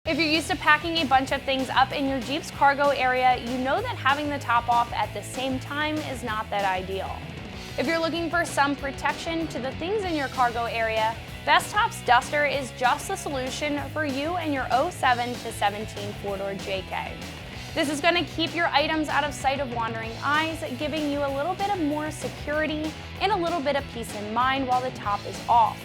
If you're used to packing a bunch of things up in your Jeep's cargo area, you know that having the top off at the same time is not that ideal. If you're looking for some protection to the things in your cargo area, Bestop's Duster is just the solution for you and your 07 to 17 four-door JK. This is going to keep your items out of sight of wandering eyes, giving you a little bit of more security and a little bit of peace of mind while the top is off.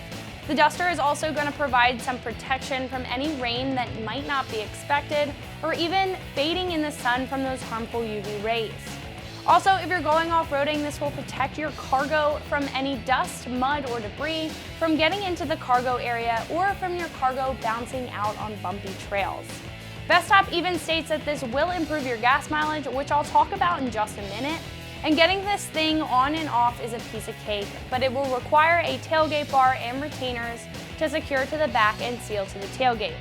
The Duster is also going to provide some protection from any rain that might not be expected, or even fading in the sun from those harmful UV rays. Also, if you're going off-roading, this will protect your cargo from any dust, mud, or debris from getting into the cargo area or from your cargo bouncing out on bumpy trails. Bestop even states that this will improve your gas mileage, which I'll talk about in just a minute. And getting this thing on and off is a piece of cake, but it will require a tailgate bar and retainers to secure to the back and seal to the tailgate.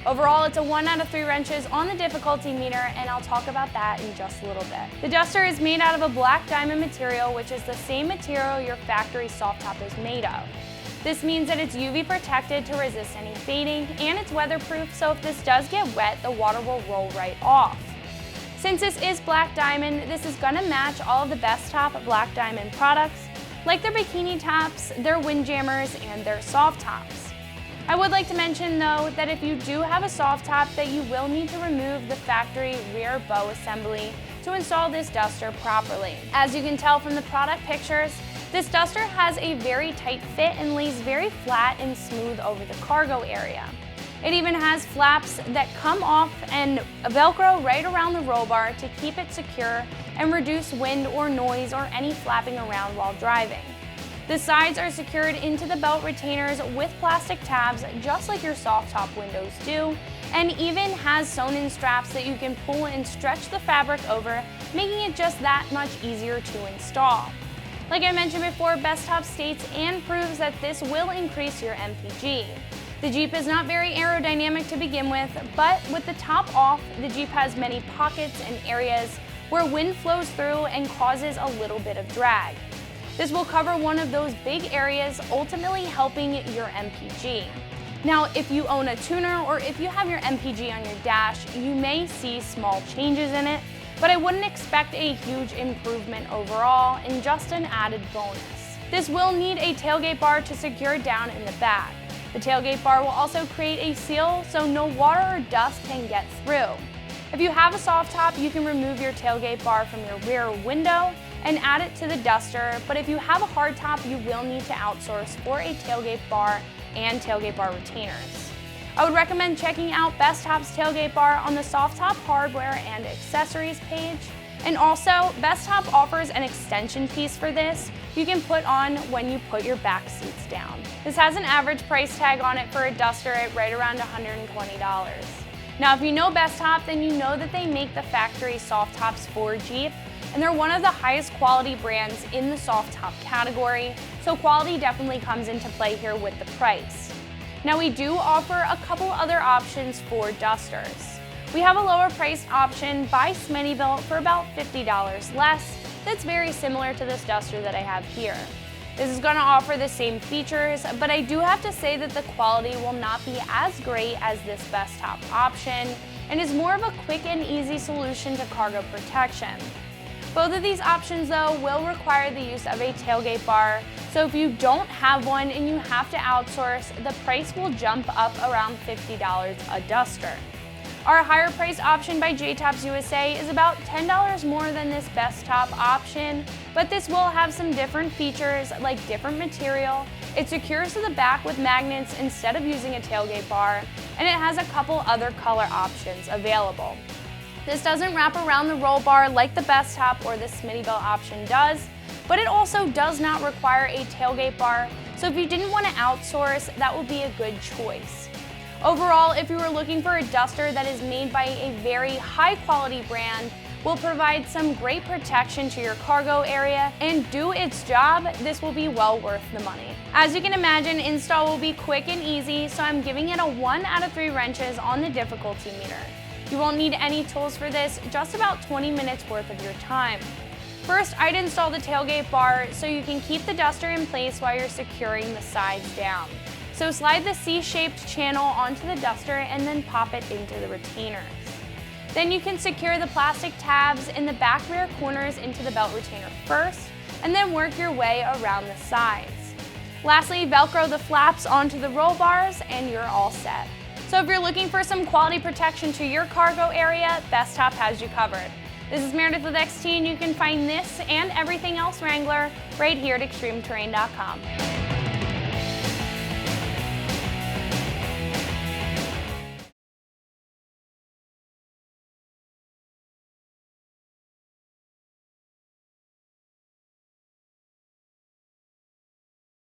Overall, it's a 1 out of 3 wrenches on the difficulty meter, and I'll talk about that in just a little bit. The Duster is made out of a black diamond material, which is the same material your factory soft top is made of. This means that it's UV protected to resist any fading, and it's weatherproof, so if this does get wet, the water will roll right off. Since this is black diamond, this is going to match all of the Bestop black diamond products, like their bikini tops, their windjammers, and their soft tops. I would like to mention though that if you do have a soft top, that you will need to remove the factory rear bow assembly to install this Duster properly. As you can tell from the product pictures, this Duster has a very tight fit and lays very flat and smooth over the cargo area. It even has flaps that come off and Velcro right around the roll bar to keep it secure and reduce wind or noise or any flapping around while driving. The sides are secured into the belt retainers with plastic tabs, just like your soft top windows do, and even has sewn-in straps that you can pull and stretch the fabric over, making it just that much easier to install. Like I mentioned before, Bestop states and proves that this will increase your MPG. The Jeep is not very aerodynamic to begin with, but with the top off, the Jeep has many pockets and areas where wind flows through and causes a little bit of drag. This will cover one of those big areas, ultimately helping your MPG. Now, if you own a tuner or if you have your MPG on your dash, you may see small changes in it, but I wouldn't expect a huge improvement overall and just an added bonus. This will need a tailgate bar to secure down in the back. The tailgate bar will also create a seal so no water or dust can get through. If you have a soft top, you can remove your tailgate bar from your rear window and add it to the Duster, but if you have a hard top, you will need to outsource for a tailgate bar and tailgate bar retainers. I would recommend checking out Bestop's tailgate bar on the soft top hardware and accessories page. And also, Bestop offers an extension piece for this you can put on when you put your back seats down. This has an average price tag on it for a Duster at right around $120. Now, if you know Bestop, then you know that they make the factory soft tops for Jeep, and they're one of the highest quality brands in the soft top category, so quality definitely comes into play here with the price. Now, we do offer a couple other options for Dusters. We have a lower priced option by Smittybilt for about $50 less that's very similar to this Duster that I have here. This is going to offer the same features, but I do have to say that the quality will not be as great as this Bestop option and is more of a quick and easy solution to cargo protection. Both of these options though will require the use of a tailgate bar, so if you don't have one and you have to outsource, the price will jump up around $50 a Duster. Our higher priced option by J-Tops USA is about $10 more than this Bestop option, but this will have some different features like different material. It secures to the back with magnets instead of using a tailgate bar, and it has a couple other color options available. This doesn't wrap around the roll bar like the Bestop or the Smittybilt option does, but it also does not require a tailgate bar, so if you didn't want to outsource, that would be a good choice. Overall, if you were looking for a Duster that is made by a very high quality brand, will provide some great protection to your cargo area, and do its job, this will be well worth the money. As you can imagine, install will be quick and easy, so I'm giving it a 1 out of 3 wrenches on the difficulty meter. You won't need any tools for this, just about 20 minutes worth of your time. First, I'd install the tailgate bar so you can keep the Duster in place while you're securing the sides down. So slide the C-shaped channel onto the duster and then pop it into the retainers. Then you can secure the plastic tabs in the back rear corners into the belt retainer first, and then work your way around the sides. Lastly, Velcro the flaps onto the roll bars and you're all set. So if you're looking for some quality protection to your cargo area, Bestop has you covered. This is Meredith with XT, and you can find this and everything else Wrangler right here at ExtremeTerrain.com.